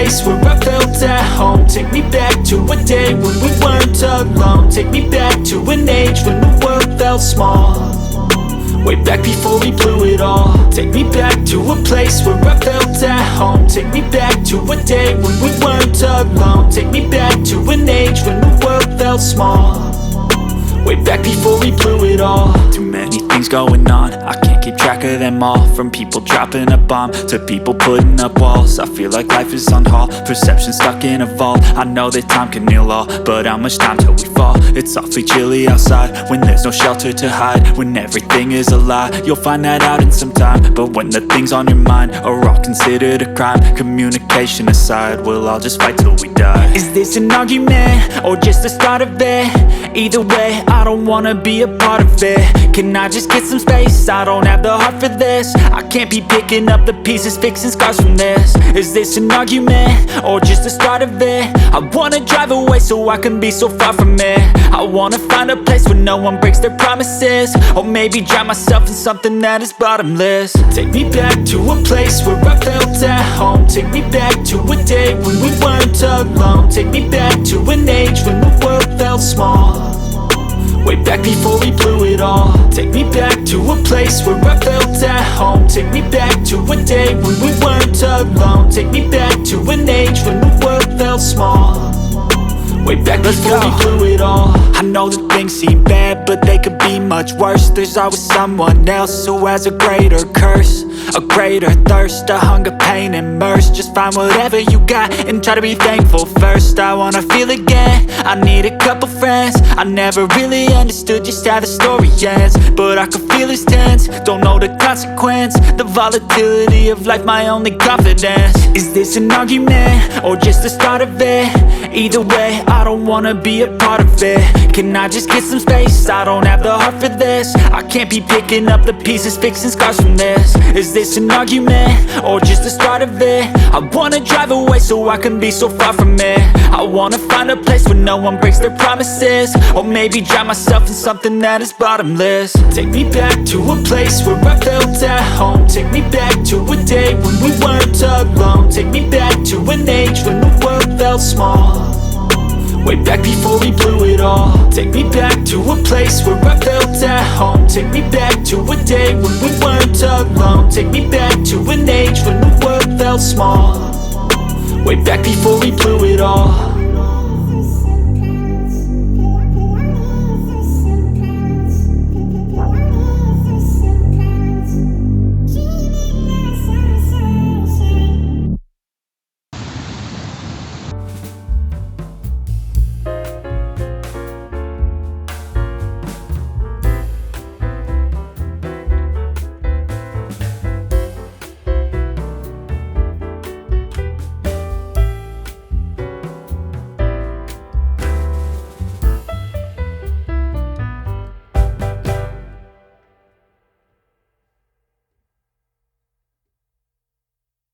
place where I felt at home. Take me back to a day when we weren't alone. Take me back to an age when the world felt small. Way back before we blew it all. Take me back to a place where I felt at home. Take me back to a day when we weren't alone. Take me back to an age when the world felt small. Way back before we blew it all. Too many things going on, I can't keep track of them all. From people dropping a bomb to people putting up walls. I feel like life is on hold, perception stuck in a vault. I know that time can heal all, but how much time till we fall? It's awfully chilly outside when there's no shelter to hide. When everything is a lie, you'll find that out in some time. But when the things on your mind are all considered a crime, communication aside, we'll all just fight till we die. Is this an argument or just the start of it? Either way, I don't wanna be a part of it. Can I just get some space? I don't have the heart for this. I can't be picking up the pieces, fixing scars from this. Is this an argument or just the start of it? I wanna drive away so I can be so far from it. I wanna find a place where no one breaks their promises. Or maybe drown myself in something that is bottomless. Take me back to a place where I felt at home. Take me back to a day when we weren't alone. Take me back to an age when the world felt small. Way back before we blew it all. Take me back to a place where I felt at home. Take me back to a day when we weren't alone. Take me back to an age when the world felt small. Way back before we blew it all. I know that things seem bad, but they could be much worse. There's always someone else who has a greater curse, a greater thirst, a hunger, pain, and mercy. Just find whatever you got and try to be thankful first. I wanna feel again, I need a couple friends. I never really understood just how the story ends, but I can feel it's tense, don't know the consequence. The volatility of life, my only confidence. Is this an argument or just the start of it? Either way, I don't wanna be a part of it. Can I just get some space? I don't have the heart for this. I can't be picking up the pieces, fixing scars from this. Is this an argument or just the start of it? I wanna drive away so I can be so far from it. I wanna find a place where no one breaks their promises. Or maybe drown myself in something that is bottomless. Take me back to a place where I felt at home. Take me back to a day when we weren't alone. Take me back to an age when the world felt small. Way back before we blew it all. Take me back to a place where I felt at home. Take me back to a day when we weren't alone. Take me back to an age when the world felt small. Way back before we blew it all.